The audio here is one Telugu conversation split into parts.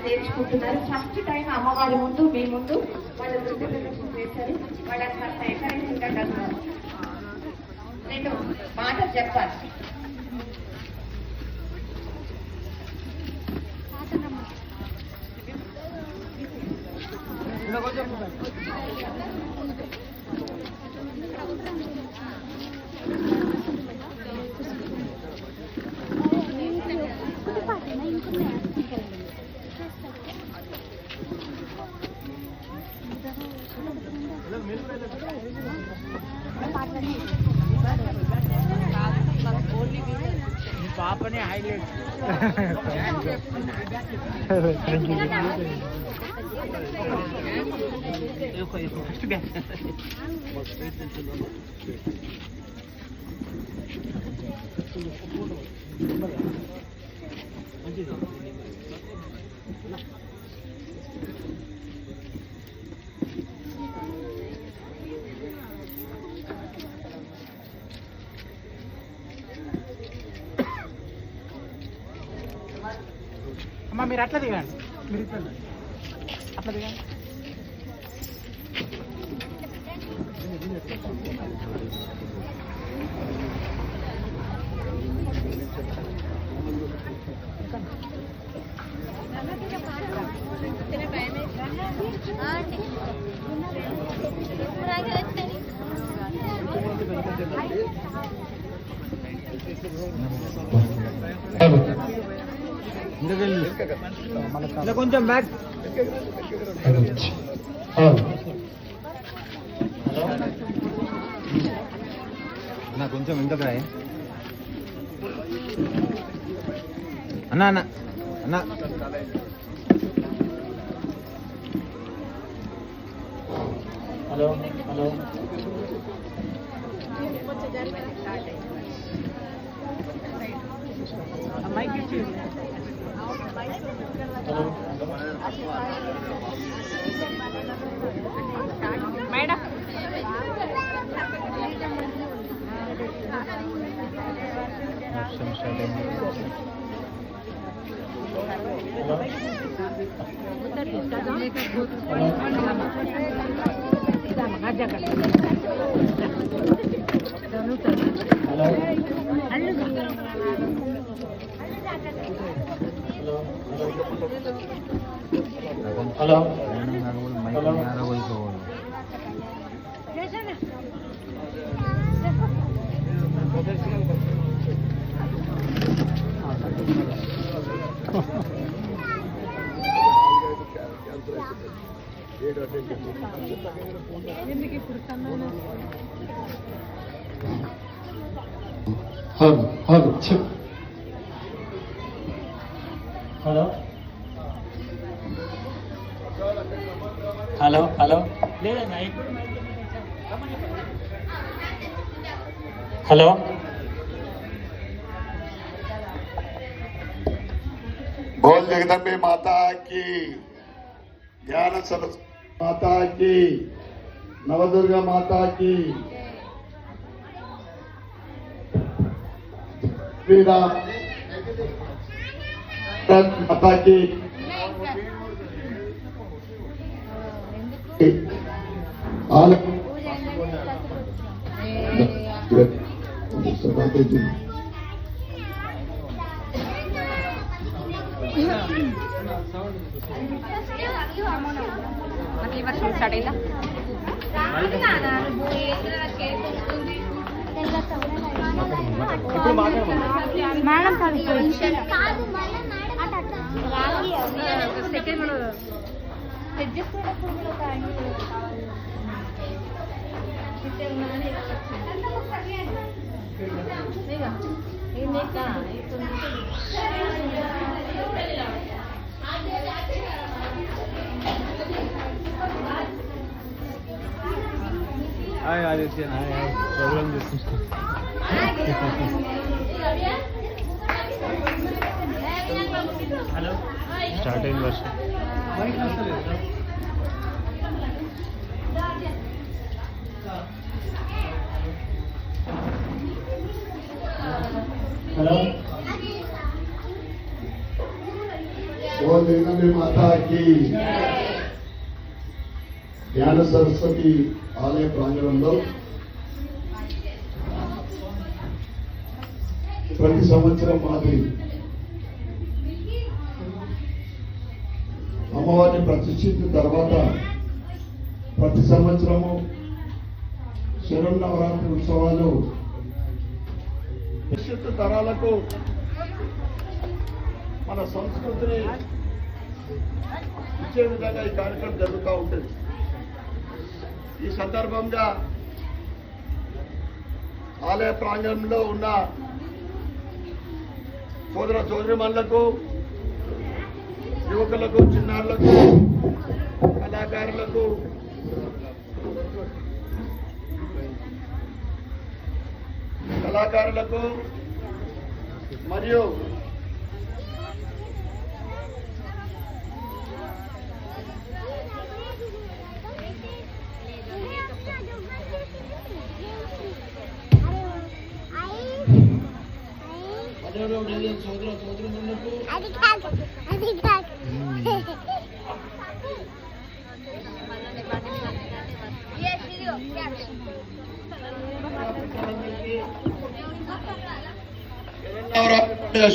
నేర్చుకుంటున్నారు. ఫస్ట్ టైం అమ్మవారి ముందు మీ ముందు వాళ్ళ వృద్ధి ప్రదర్శన చేస్తారు. వాళ్ళకి కాస్త ఎంకరేజ్మెంట్ అంటున్నారు. 2 మాటలు చెప్పాలి. పాపనే హైలైట్. అమ్మా మీరు అట్లా దిగండి, మీరు అట్లా దిగండి. కొంచెం బ్యాక్. అన్న కొంచెం ఇంతకు రాయి అన్న అన్న అన్న. హలో హలో మైక్ ఇచ్చి madam hello hello hello hello లేదన్నా హలో बोल जगदम्बे माता की, ज्ञान सरस्वती माता की, नवदुर्गा माता की, श्री राम माता की, आल వర్షం స్టార్ట్ అయిందా? మేడం సెకండ్ సెట్ చేసుకునేటప్పుడు అది ప్రోగ్రామ్ చేసుకుంటాం. హలో స్టార్ట్ అయింది వర్షం. మైక్ వస్తలేదు. हेलो बोल जगदम्बे माता की జ్ఞాన సరస్వతి ఆలయ ప్రాంగణంలో ప్రతి సంవత్సరం మాదిరి అమ్మవారిని ప్రతిష్ఠించిన తర్వాత ప్రతి సంవత్సరము శరన్నవరాత్రి ఉత్సవాలు భవిష్యత్తు తరాలకు మన సంస్కృతిని ఇచ్చే విధంగా ఈ కార్యక్రమం జరుగుతూ ఉంటుంది. ఈ సందర్భంగా ఆలయ ప్రాంగణంలో ఉన్న సోదర సోదరిమణులకు, యువకులకు, చిన్నారులకు, కళాకారులకు మరియు సోదర సోదరిమణులకు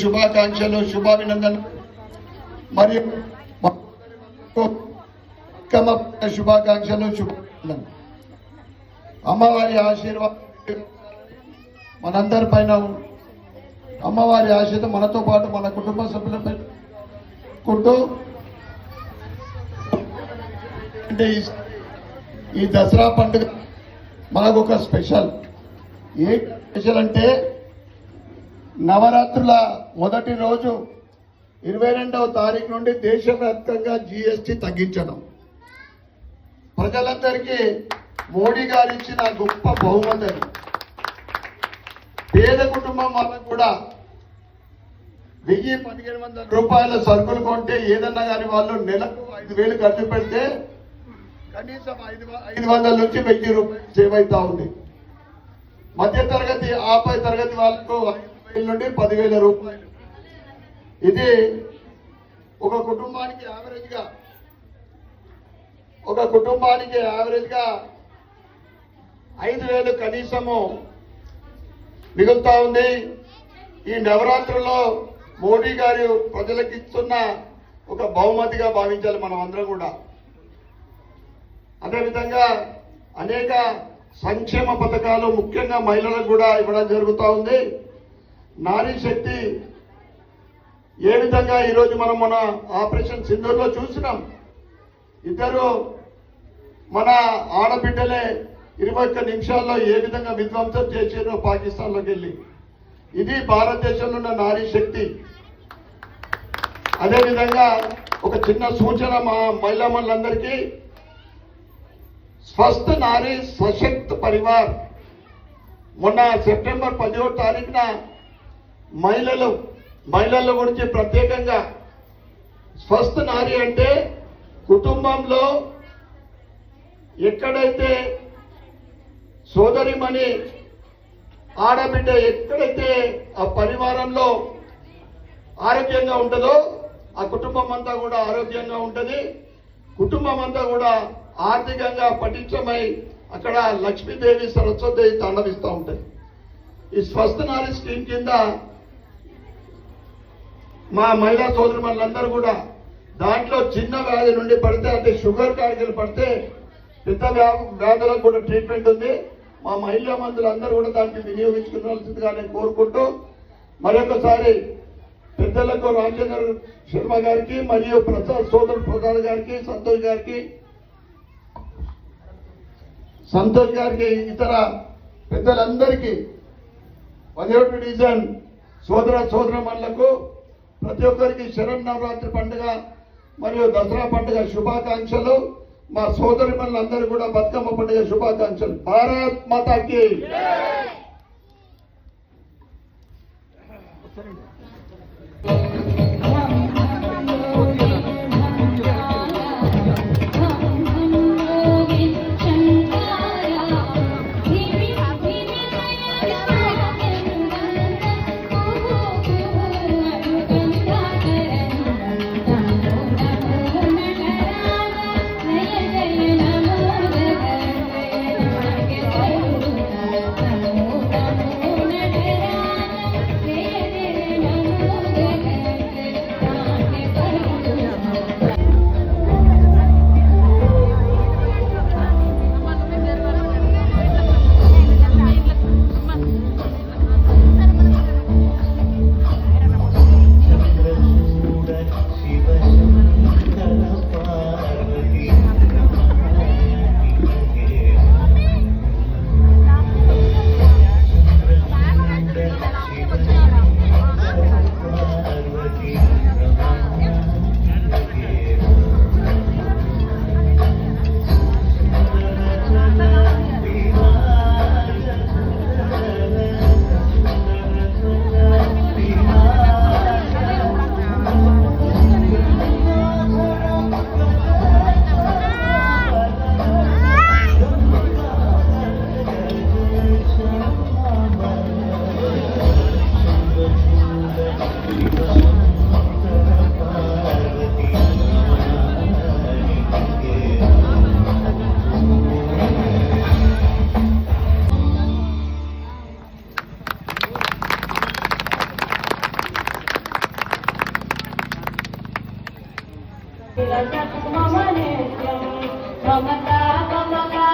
శుభాకాంక్షలు, శుభాభినందనలు మరియు శుభాకాంక్షలు, శుభాభినందనలు. అమ్మవారి ఆశీర్వాదం మనందరి పైన, అమ్మవారి ఆశీర్వాదం మనతో పాటు మన కుటుంబ సభ్యులపై కుంటూ అంటే ఈ దసరా పండుగ మనకు ఒక స్పెషల్. ఏ స్పెషల్ అంటే నవరాత్రుల మొదటి రోజు 22వ తారీఖు నుండి దేశవ్యాప్తంగా GST తగ్గించడం. ప్రజలందరికీ మోడీ గారు ఇచ్చిన గొప్ప బహుమతి. పేద కుటుంబం వాళ్ళకు కూడా 1000-1500 రూపాయల సరుకులు కొంటే ఏదన్నా కానీ వాళ్ళు నెలకు 5000 ఖర్చు పెడితే కనీసం 500 నుంచి 1000 రూపాయలు సేవ్ అవుతా ఉంది. మధ్య తరగతి, ఆపై తరగతి వాళ్ళకు 5000 నుండి 10,000 రూపాయలు. ఇది ఒక కుటుంబానికి యావరేజ్ గా 5,000 కనీసము మిగులుతా ఉంది. ఈ నవరాత్రుల్లో మోడీ గారు ప్రజలకు ఇస్తున్న ఒక బహుమతిగా భావించాలి మనం అందరం కూడా. అదేవిధంగా అనేక సంక్షేమ పథకాలు ముఖ్యంగా మహిళలకు కూడా ఇవ్వడం జరుగుతూ ఉంది. నారీ శక్తి ఏ విధంగా ఈరోజు మనం మన ఆపరేషన్ సింధూర్లో చూసినాం. ఇద్దరు మన ఆడబిడ్డలే 21 నిమిషాల్లో ఏ విధంగా విధ్వంసం చేసారో పాకిస్తాన్లోకి వెళ్ళి. ఇది భారతదేశంలో ఉన్న నారీ శక్తి. అదేవిధంగా ఒక చిన్న సూచన మా మహిళా మనులందరికీ, స్వస్థ నారీ సశక్త పరివార్ మొన్న సెప్టెంబర్ 10వ తారీఖున మహిళల గురించి ప్రత్యేకంగా స్వస్థ నారీ అంటే కుటుంబంలో ఎక్కడైతే సోదరిమణి ఆడబిడ్డ ఎక్కడైతే ఆ పరివారంలో ఆరోగ్యంగా ఉంటుందో ఆ కుటుంబం అంతా కూడా ఆరోగ్యంగా ఉంటుంది. కుటుంబం అంతా కూడా ఆర్థికంగా పటిష్టమై అక్కడ లక్ష్మీదేవి, సరస్వతిదేవి తాండవిస్తూ ఉంటుంది. ఈ స్వస్థ నారీ స్కీమ్ కింద మా మహిళా సోదరులందరూ కూడా దాంట్లో చిన్న వ్యాధి నుండి పడితే, అంటే షుగర్ కాడికి పడితే పెద్ద వ్యాధులకు కూడా ట్రీట్మెంట్ ఉంది. మా మహిళా మందులందరూ కూడా దాన్ని వినియోగించుకోవాల్సిందిగా నేను కోరుకుంటూ మరొకసారి పెద్దలకు రాజేంద్ర శర్మ గారికి మరియు ప్రసాద్ గారికి, సంతోష్ గారికి, సంతోష్ గారికి, ఇతర పెద్దలందరికీ 17వ డివిజన్ సోదరమణులకు ప్రతి ఒక్కరికి శరన్నవరాత్రి పండుగ మరియు దసరా పండుగ శుభాకాంక్షలు. మా సోదరిమణులందరూ కూడా బతుకమ్మ పండుగ శుభాకాంక్షలు. భారత్ మాతాకి. మమతా